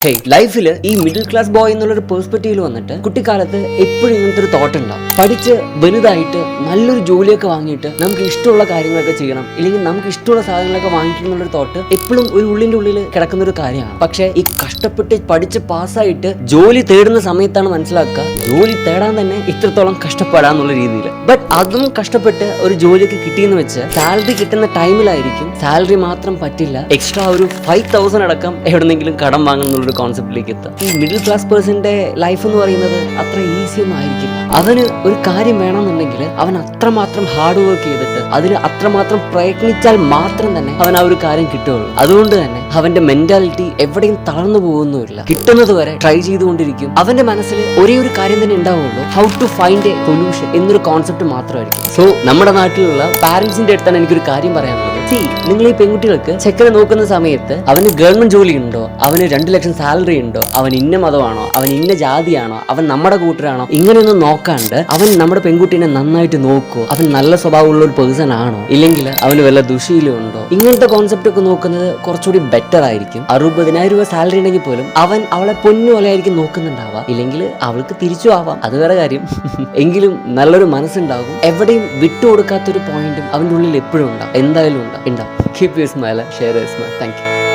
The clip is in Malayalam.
ലൈഫിൽ ഈ മിഡിൽ ക്ലാസ് ബോയ് എന്നുള്ളൊരു പെർസ്പെക്റ്റീവിൽ വന്നിട്ട് കുട്ടിക്കാലത്ത് എപ്പോഴും ഇങ്ങനത്തെ ഒരു തോട്ട് ഉണ്ടാവും. പഠിച്ച് വലുതായിട്ട് നല്ലൊരു ജോലിയൊക്കെ വാങ്ങിയിട്ട് നമുക്ക് ഇഷ്ടമുള്ള കാര്യങ്ങളൊക്കെ ചെയ്യണം, ഇല്ലെങ്കിൽ നമുക്ക് ഇഷ്ടമുള്ള സാധനങ്ങളൊക്കെ വാങ്ങിക്കണം എന്നുള്ളൊരു തോട്ട് എപ്പോഴും ഒരു ഉള്ളിന്റെ ഉള്ളിൽ കിടക്കുന്ന ഒരു കാര്യമാണ്. പക്ഷേ ഈ കഷ്ടപ്പെട്ട് പഠിച്ച് പാസ്സായിട്ട് ജോലി തേടുന്ന സമയത്താണ് മനസ്സിലാക്കുക ജോലി തേടാൻ തന്നെ ഇത്രത്തോളം കഷ്ടപ്പെടാന്നുള്ള രീതിയിൽ. ബട്ട് അതും കഷ്ടപ്പെട്ട് ഒരു ജോലിയൊക്കെ കിട്ടിയെന്ന് വെച്ച് സാലറി കിട്ടുന്ന ടൈമിലായിരിക്കും സാലറി മാത്രം പറ്റില്ല, എക്സ്ട്രാ ഒരു 5,000 അടക്കം എവിടെന്നെങ്കിലും കടം വാങ്ങുന്ന കോൺസെപ്റ്റിലേക്ക് എത്താം. ഈ മിഡിൽ ക്ലാസ് പേഴ്സന്റെ ലൈഫ് എന്ന് പറയുന്നത് അത്ര ഈസി ഒന്നും ആയിരിക്കില്ല. അവന് ഒരു കാര്യം വേണമെന്നുണ്ടെങ്കിൽ അവൻ അത്രമാത്രം ഹാർഡ് വർക്ക് ചെയ്തിട്ട് അതിന് അത്രമാത്രം പ്രയത്നിച്ചാൽ മാത്രം തന്നെ അവൻ ആ ഒരു കാര്യം കിട്ടുകയുള്ളൂ. അതുകൊണ്ട് തന്നെ അവന്റെ മെന്റാലിറ്റി എവിടെയും തളർന്നു പോകുന്നില്ല, കിട്ടുന്നത് വരെ ട്രൈ ചെയ്തുകൊണ്ടിരിക്കും. അവന്റെ മനസ്സിൽ ഒരേ ഒരു കാര്യം തന്നെ ഉണ്ടാവുള്ളൂ, how to find a solution എന്നൊരു കോൺസെപ്റ്റ് മാത്രമായിരിക്കും. സോ നമ്മുടെ നാട്ടിലുള്ള പാരന്റ്സിന്റെ അടുത്താണ് എനിക്കൊരു കാര്യം പറയാനുള്ളത്. നിങ്ങൾ ഈ പെൺകുട്ടികൾക്ക് ചെക്കനെ നോക്കുന്ന സമയത്ത് അവന് ഗവൺമെന്റ് ജോലി ഉണ്ടോ, അവന് 2 ലക്ഷം സാലറി ഉണ്ടോ, അവൻ ഇന്ന മതമാണോ, അവൻ ഇന്ന ജാതിയാണോ, അവൻ നമ്മുടെ കൂട്ടരാണോ, ഇങ്ങനെയൊന്നും നോക്കാണ്ട് അവൻ നമ്മുടെ പെൺകുട്ടീനെ നന്നായിട്ട് നോക്കുമോ, അവൻ നല്ല സ്വഭാവമുള്ള ഒരു പേഴ്സൺ ആണോ, ഇല്ലെങ്കിൽ അവന് വല്ല ദുശീലം ഉണ്ടോ, ഇങ്ങനത്തെ കോൺസെപ്റ്റ് ഒക്കെ നോക്കുന്നത് കുറച്ചുകൂടി ബെറ്റർ ആയിരിക്കും. 60,000 രൂപ സാലറി ഉണ്ടെങ്കിൽ പോലും അവൻ അവളെ പൊന്നു പോലെ ആയിരിക്കും നോക്കുന്നുണ്ടാവാം, ഇല്ലെങ്കിൽ അവൾക്ക് തിരിച്ചു ആവാം, അത് വേറെ കാര്യം. എങ്കിലും നല്ലൊരു മനസ്സുണ്ടാകും. എവിടെയും വിട്ടുകൊടുക്കാത്തൊരു പോയിന്റും അവൻ്റെ ഉള്ളിൽ എപ്പോഴും ഉണ്ടാവും, എന്തായാലും ഉണ്ടാവും. Keep your smile, share your smile. Thank you.